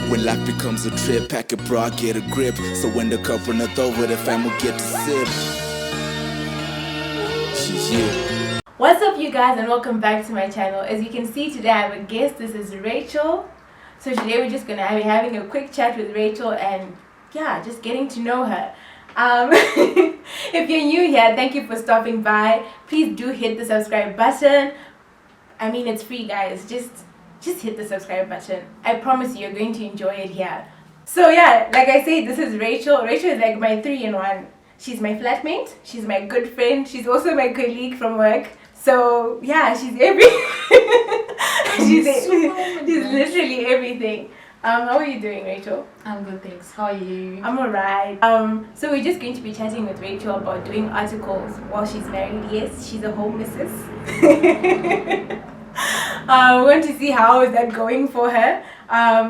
When life becomes a trip, pack a bra, get a grip. So when the cup runneth over, the fam will get to sip. Yeah. What's up, you guys, and welcome back to my channel. As you can see, today I have a guest. This is Rachael. So today we're just gonna be having a quick chat with Rachael and yeah, just getting to know her. If you're new here, thank you for stopping by. Please do hit the subscribe button. I mean, it's free, guys. Just hit the subscribe button. I promise you're going to enjoy it here. So yeah, like I said, this is Rachael. Rachael is like my 3-in-1. She's my flatmate, she's my good friend, she's also my colleague from work. So yeah, she's she's literally everything. How are you doing, Rachael? I'm good, thanks. How are you? I'm alright. So we're just going to be chatting with Rachael about doing articles while she's married. Yes, she's a home missus. We want to see how is that going for her.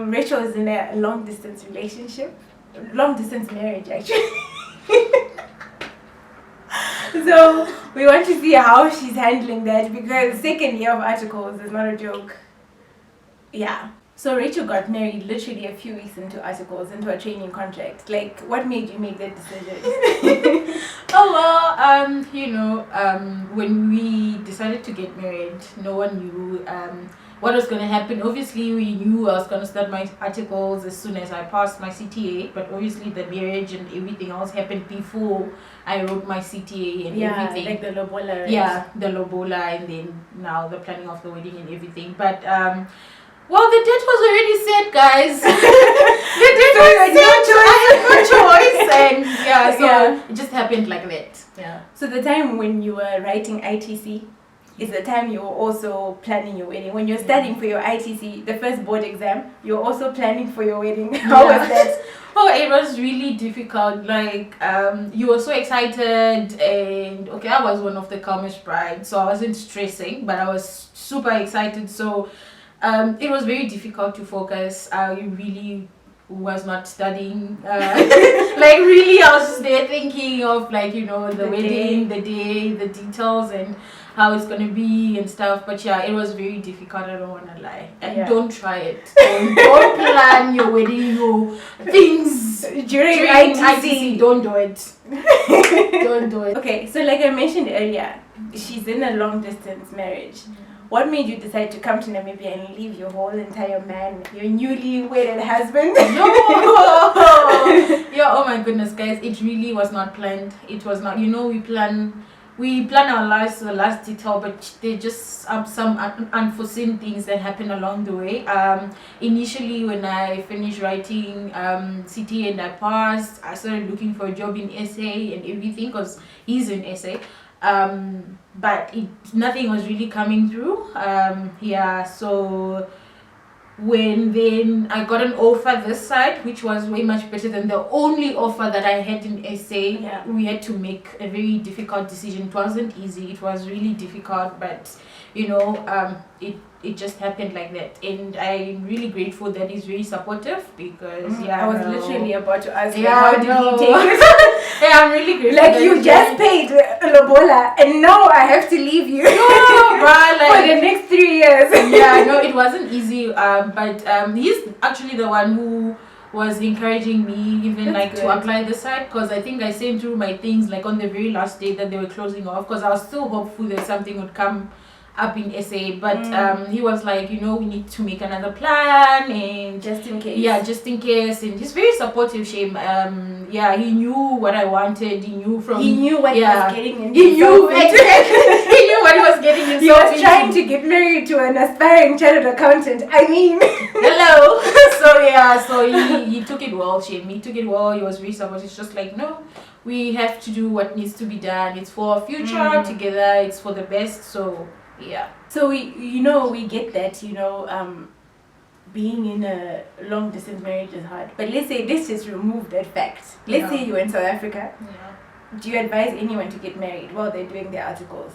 Rachael is in a long distance relationship, long distance marriage actually. So we want to see how she's handling that, because second year of articles is not a joke. Yeah. So Rachael got married literally a few weeks into articles, into a training contract. Like, what made you make that decision? When we decided to get married, no one knew what was going to happen. Obviously, we knew I was going to start my articles as soon as I passed my CTA, but obviously the marriage and everything else happened before I wrote my CTA and everything. Like the lobola, right? Yeah, the lobola, and then now the planning of the wedding and everything. But well, the date was already set, guys. The date was set. I had no choice, and yeah, it just happened like that. Yeah. So the time when you were writing ITC is the time you were also planning your wedding. When you're studying for your ITC, the first board exam, you're also planning for your wedding. How was that? Oh, it was really difficult. Like, you were so excited, and okay, I was one of the calmest brides, so I wasn't stressing, but I was super excited. So it was very difficult to focus. I really was not studying. Like, really, I was just there thinking of, like, the wedding, the day, the details, and how it's gonna be and stuff. But yeah, it was very difficult. I don't wanna lie. And don't try it. Don't plan your wedding, your things during ITC. Don't do it. Don't do it. Okay, so like I mentioned earlier, she's in a long distance marriage. What made you decide to come to Namibia and leave your whole entire man, your newly wedded husband? No! Yeah, oh my goodness, guys. It really was not planned. It was not, we plan our lives to the last detail, but they just some unforeseen things that happen along the way. Initially, when I finished writing CTA and I passed, I started looking for a job in SA and everything, because he's in SA. But nothing was really coming through. So when then I got an offer this side, which was way much better than the only offer that I had in SA. We had to make a very difficult decision. It wasn't easy. It was really difficult, but it just happened like that, and I'm really grateful that he's very supportive, because I was literally about to ask how did he take it? Yeah, I'm really grateful. Like, you just paid lobola and now I have to leave you. For the next 3 years. Yeah, no, it wasn't easy. But he's actually the one who was encouraging me even to apply the site, because I think I sent through my things like on the very last day that they were closing off, because I was still hopeful that something would come up in SA, but he was like, we need to make another plan, and just in case. Yeah, just in case. And he's very supportive, Shame. He knew what I wanted. He knew what he was getting into. He knew exactly. He knew what he was getting into. He was trying to get married to an aspiring chartered accountant. I mean, hello. So he took it well, Shame. He took it well. He was very supportive. It's just like, no, we have to do what needs to be done. It's for our future together. It's for the best. So yeah. So we get that, being in a long distance marriage is hard. But let's just remove that fact. Let's say you're in South Africa. Yeah. Do you advise anyone to get married while they're doing their articles?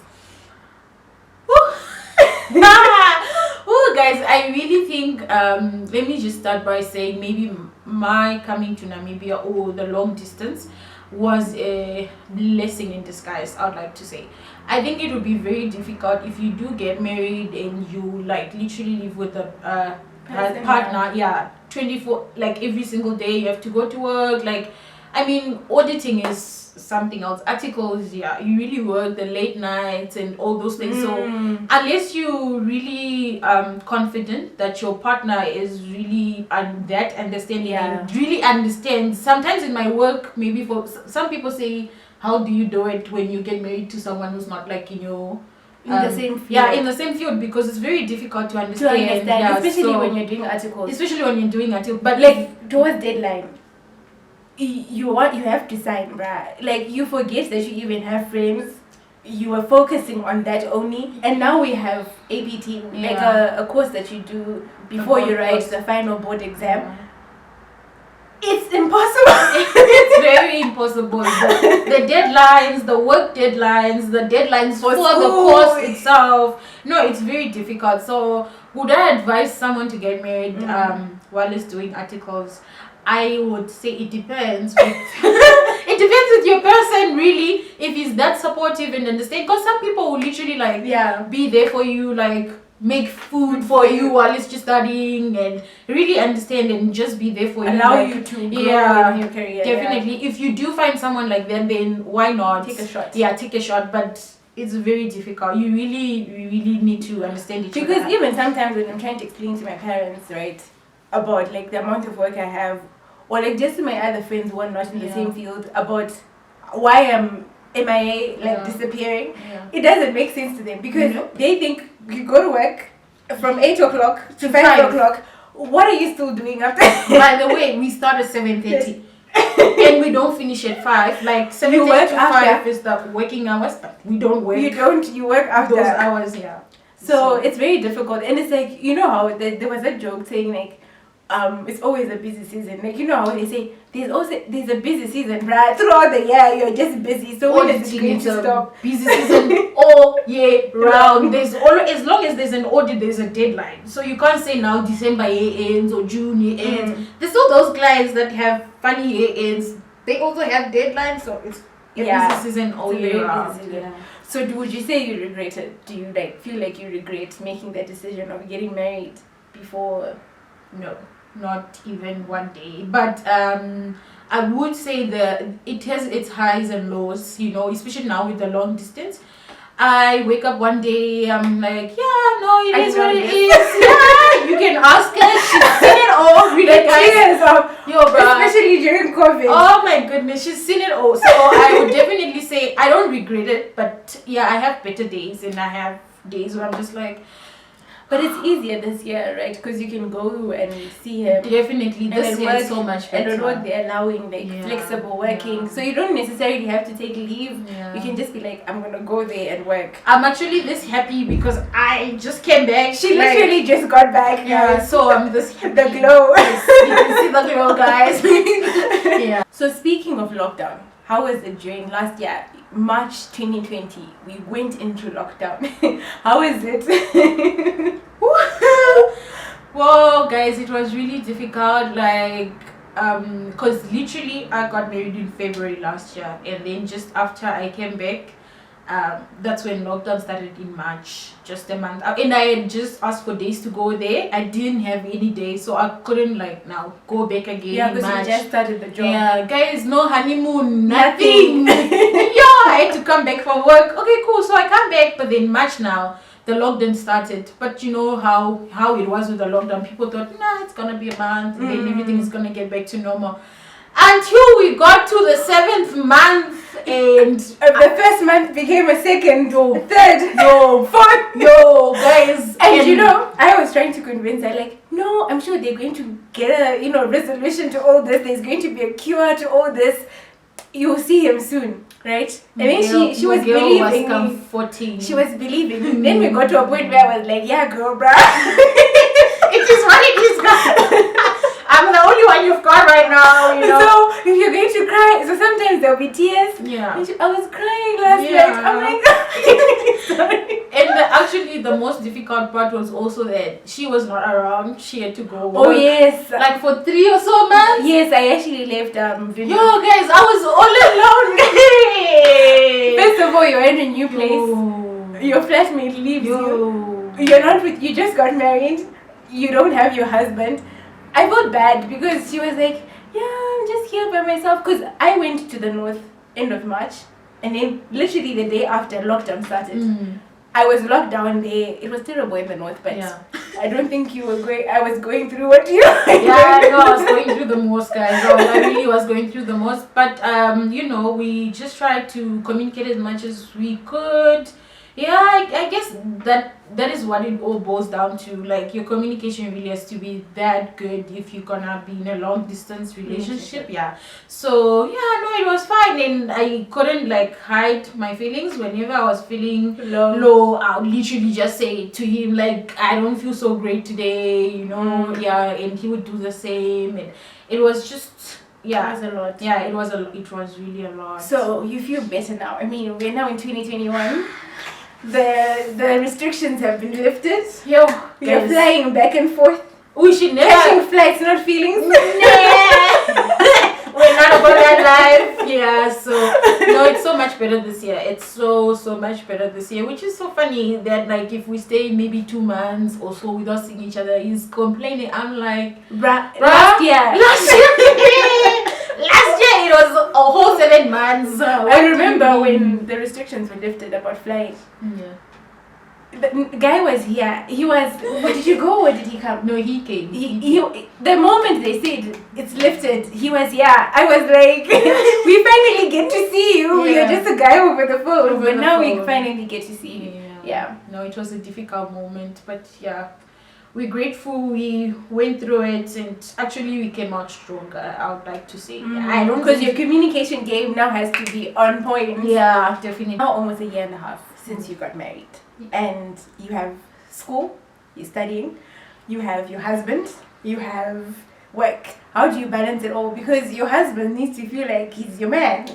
Guys, I really think let me just start by saying maybe my coming to Namibia or the long distance was a blessing in disguise, I'd like to say. I think it would be very difficult if you do get married and you like literally live with a partner, 24, like every single day you have to go to work. Like, I mean, auditing is something else. Articles, you really work the late nights and all those things. So unless you really confident that your partner is really that understanding and really understands. Sometimes in my work, maybe for some people say, how do you do it when you get married to someone who's not like in your in the same field? Yeah, in the same field, because it's very difficult to understand. Especially when you're doing articles. But like towards deadline, you have to sign, bruh. Like, you forget that you even have friends. You were focusing on that only, and now we have APT, like a course that you do before you write the final board exam. It's impossible. It's very impossible. The deadlines, the work deadlines, the deadlines for the course itself. No, it's very difficult. So would I advise someone to get married while he's doing articles? I would say it depends. It depends with your person, really, if he's that supportive and understand. Because some people will literally be there for you, like make food for you while it's just studying, and really understand and just be there for you. Allow you to grow in your career. Definitely. If you do find someone like that, then why not? Take a shot. Yeah, take a shot. But it's very difficult. You really need to understand each other. Because even sometimes when I'm trying to explain to my parents, right, about like the amount of work I have, or like just to my other friends who are not in the same field, about why I'm MIA, like disappearing, it doesn't make sense to them, because they think you go to work from 8 o'clock to 5 o'clock. What are you still doing after? By the way, we start at 7:30 and we don't finish at 5. Like 7:30 to 5 is the working hours, but we don't work. You work after those hours, So it's very difficult, and it's like, you know how there was a joke saying like, it's always a busy season. Like, you know how they say there's a busy season, right? Throughout the year you're just busy. So when is it going to stop? Busy season all year round. There's always, as long as there's an audit, there's a deadline. So you can't say now December year ends or June year ends. There's still those clients that have funny year ends. They also have deadlines, so it's busy season all year round. So would you say you regret it? Do you like feel like you regret making that decision of getting married before? No, not even one day. But I would say that it has its highs and lows, you know, especially now with the long distance. I wake up one day, I'm like, it is what it is. Yeah, you can ask her. She's seen it all. Really, guys. Especially during COVID. Oh my goodness, she's seen it all. So I would definitely say I don't regret it. But yeah, I have better days, and I have days where I'm just like. But it's easier this year, right? Because you can go and see him. Definitely, this year is so much better. And at work they're allowing flexible working. So you don't necessarily have to take leave. You can just be like, I'm going to go there and work. I'm actually this happy because I just came back. She literally just got back. So I'm this happy. The glow. Yes, you can see the glow, guys. So speaking of lockdown, how was it during last year? March 2020, we went into lockdown. How is it? Well, guys, it was really difficult. Like, because literally I got married in February last year, and then just after I came back, that's when lockdown started in March, just a month. And I had just asked for days to go there. I didn't have any days, so I couldn't now go back again. Yeah, because you just started the job. Yeah, guys, no honeymoon, nothing. I had to come back from work. Okay, cool. So I come back, but then March now, the lockdown started. But you know how it was with the lockdown. People thought, it's gonna be a month, and then everything is gonna get back to normal. Until we got to the 7th month, and the first month became a second, third, fourth, guys. And you know, I was trying to convince her, like, no, I'm sure they're going to get a resolution to all this. There's going to be a cure to all this. You'll see him soon, right? And then she was believing me. 14. She was believing me. Then we got to a point where I was like, yeah, girl, bruh. It is what it is, guys. I'm the only one you've got right now, you know. So if you're going to cry, so sometimes there'll be tears. Yeah. I was crying last Yeah. night. I'm like, sorry. And actually, the most difficult part was also that she was not around. She had to go work. Oh yes. Like for 3 or so months. Yes, I actually left Vinod. Yo, guys, I was all alone. First of all, you're in a new place. Yo. Your flatmate leaves you. Yo. You're not with. You just got married. You don't have your husband. I felt bad because she was like, "Yeah, I'm just here by myself." Because I went to the north end of March, and then literally the day after lockdown started, I was locked down there. It was terrible in the north, but Yeah. I don't think you were going. I was going through what you. Yeah, I know, I was going through the most, guys. I really was going through the most. But you know, we just tried to communicate as much as we could. Yeah, I guess that is what it all boils down to. Like, your communication really has to be that good if you're gonna be in a long distance relationship. Yeah. So yeah, no, it was fine, and I couldn't like hide my feelings. Whenever I was feeling low, I would literally just say it to him, like, I don't feel so great today, you know. Yeah, and he would do the same, and it was just. Yeah, It was a lot. Yeah, it was really a lot. So you feel better now. I mean, we're now in 2021. The restrictions have been lifted. Yo, You're guys, flying back and forth. we should never. Catching flights, not feelings. We're not about that life. Yeah, so no, it's so much better this year. It's so much better this year, which is so funny that like if we stay maybe 2 months or so without seeing each other, he's complaining. I'm like, Last year. last year it was a whole 7 months. I remember when the restrictions were lifted about flying. Yeah. The guy was here. He was. Where did you go? Or did he come? No, he came. The moment they said it's lifted, he was here. I was like, we finally get to see you. Yeah. You're just a guy over the phone. Over But the now we phone. finally get to see you. Yeah. No, it was a difficult moment, but yeah, we're grateful we went through it, and actually we came out stronger, I would like to say. I don't Because your think- communication game now has to be on point. Yeah, definitely. Now almost a year and a half since you got married. And you have school, you're studying, you have your husband, you have work. How do you balance it all? Because your husband needs to feel like he's your man.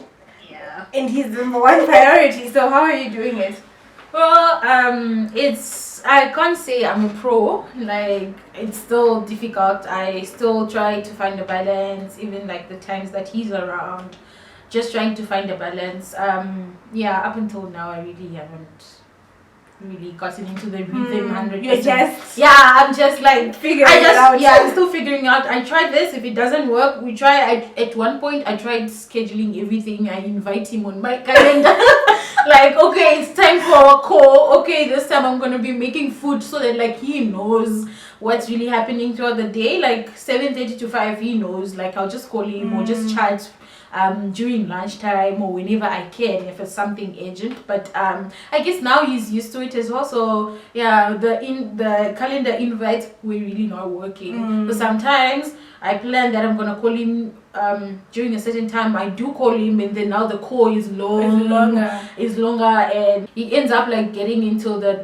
Yeah. And he's the number one priority. So how are you doing it? Well, I can't say I'm a pro. Like, it's still difficult. I still try to find a balance, even like the times that he's around. Just trying to find a balance. Yeah, up until now, I really haven't really gotten into the rhythm 100%. You're just Yeah, I'm just like figuring it out. Yeah, I'm still figuring out. I tried this. If it doesn't work, we try. At one point, I tried scheduling everything. I invite him on my calendar. Like, okay, it's time for a call. Okay, this time I'm gonna be making food so that like he knows what's really happening throughout the day. Like 7:30 to 5, he knows. Like, I'll just call him or just chat during lunchtime or whenever I can if it's something urgent. But I guess now he's used to it as well. So yeah, the calendar invites were really not working. So sometimes I plan that I'm gonna call him during a certain time. I do call him, and then now the call is It's longer. and he ends up like getting into the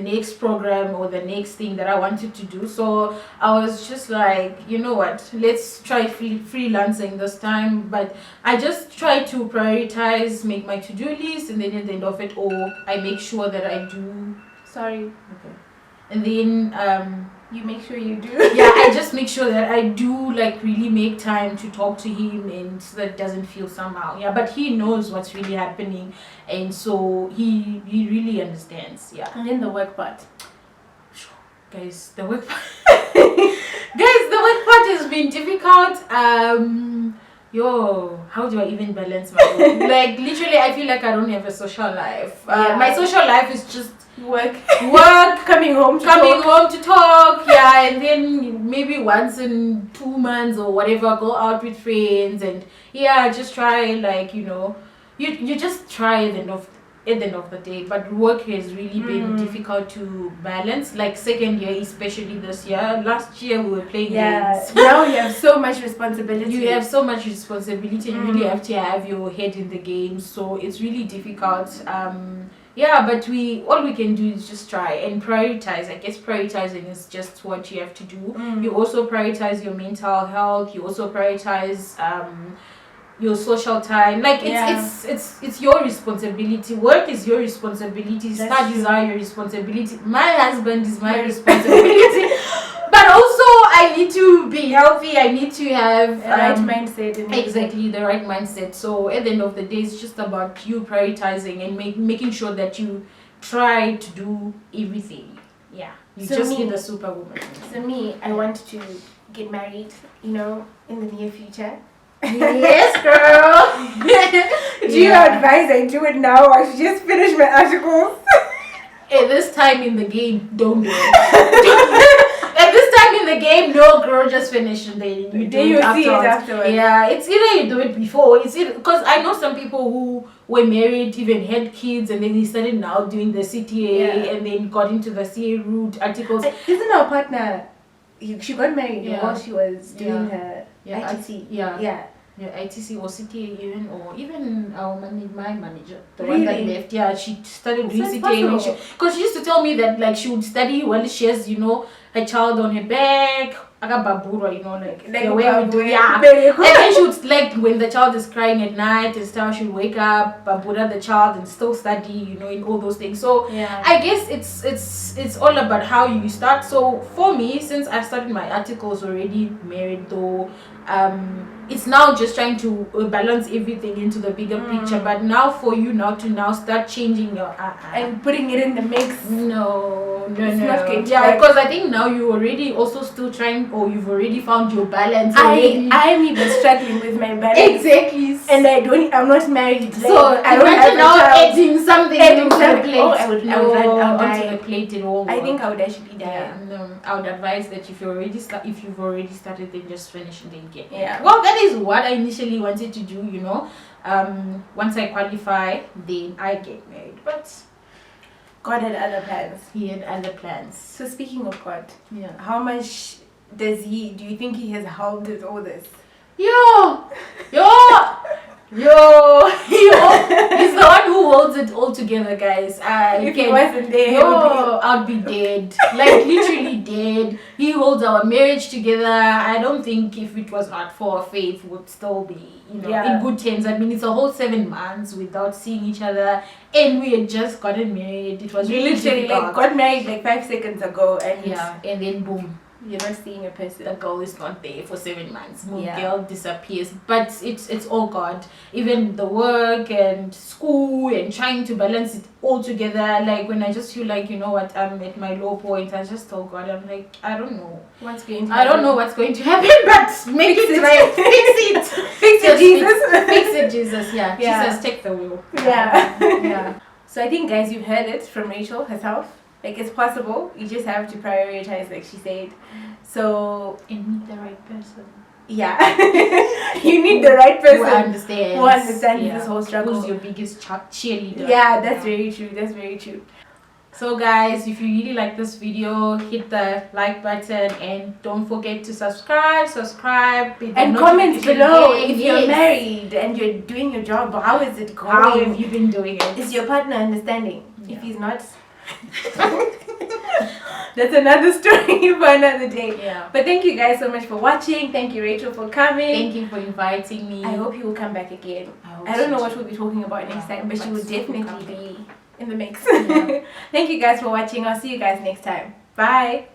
next program or the next thing that I wanted to do. So I was just like, you know what, let's try freelancing this time. But I just try to prioritize, make my to-do list, and then at the end of it all, I make sure that I do. Sorry. Okay. And then You make sure you do. yeah, I just make sure that I do like really make time to talk to him, and so that it doesn't feel somehow. Yeah, but he knows what's really happening, and so he really understands. Yeah. And then the work part. Guys, the work part has been difficult. How do I even balance my work? Like, literally, I feel like I don't have a social life. My social life is just Work. coming home to talk. Yeah, and then maybe once in 2 months or whatever, go out with friends, and yeah, just try, like, you just try at the end of the day. But work has really been difficult to balance, like second year, especially this year. Last year we were playing games. Now you have so much responsibility. You have so much responsibility, and you really have to have your head in the game, so it's really difficult. Yeah, but all we can do is just try and prioritize. I guess prioritizing is just what you have to do. You also prioritize your mental health. You also prioritize your social time. Like it's your responsibility. Work is your responsibility. Studies are your responsibility. My husband is my responsibility. But also, I need to be healthy. I need to have the right mindset. Exactly, the right mindset. So at the end of the day, it's just about you prioritizing and making sure that you try to do everything. Yeah, you So just be the superwoman. So me, I want to get married, in the near future. Yes, girl. Do you advise I do it now or I should just finish my articles? At this time in the game, don't do it. At this time in the game, no, girl, just finish and then you do it afterwards. Yeah, it's either you do it before, because I know some people who were married, even had kids, and then they started now doing the CTA and then got into the CA route articles. Isn't our partner, she got married while she was doing her ITC? Yeah, ITC or CTA even my manager, the one that left. Yeah, she started doing CTA because she used to tell me that like she would study while she has her child on her back. Agababura, like the way we do. Yeah, and then she would like when the child is crying at night and stuff, she would wake up, babura the child and still study, in all those things. So I guess it's all about how you start. So for me, since I started my articles already married though, it's now just trying to balance everything into the bigger picture. But now for you to start changing your and putting it in the mix. No. Because I think now you already also still trying, or you've already found your balance. I'm even struggling with my balance. Exactly. And I'm not married. So I don't have now adding something to the plate. Oh, I would onto the plate and all. I think I would actually die. Yeah, no, I would advise that if you've already started, then just finish and then get married. Yeah. Well, that is what I initially wanted to do. Once I qualify, then I get married. But God had other plans. He had other plans. So speaking of God, how much do you think he has helped with all this? Yo, he's the one who holds it all together, guys. If he wasn't there, I'd be dead. Like literally dead. He holds our marriage together. I don't think if it was not for faith, would still be in good terms. I mean, it's a whole 7 months without seeing each other, and we had just gotten married. It was really literally difficult. got married like 5 seconds ago, and and then boom. You're not seeing a person. The girl is not there for 7 months. Girl disappears. But it's all God. Even the work and school and trying to balance it all together. Like when I just feel like, I'm at my low point, I just tell God, I'm like, I don't know what's going to happen. I don't know what's going to happen, but make it right. Fix it. Fix it, Jesus. Fix it, Jesus. Yeah. Jesus, take the wheel. Yeah. So I think, guys, you've heard it from Rachael herself. Like, it's possible. You just have to prioritize, like she said. So, and meet the right person. Yeah. You need the right person who understands this whole struggle. Who's your biggest cheerleader. Yeah, that's very true. That's very true. So guys, if you really like this video, hit the like button and don't forget to subscribe and comment below if you're married and you're doing your job. How is it going? How have you been doing it? Is your partner understanding? If he's not, that's another story for another day. Yeah. But thank you guys so much for watching. Thank you, Rachael, for coming. Thank you for inviting me. I hope you will come back again. I don't know what we'll be talking about next time, but she will definitely be in the mix. Thank you guys for watching. I'll see you guys next time. Bye.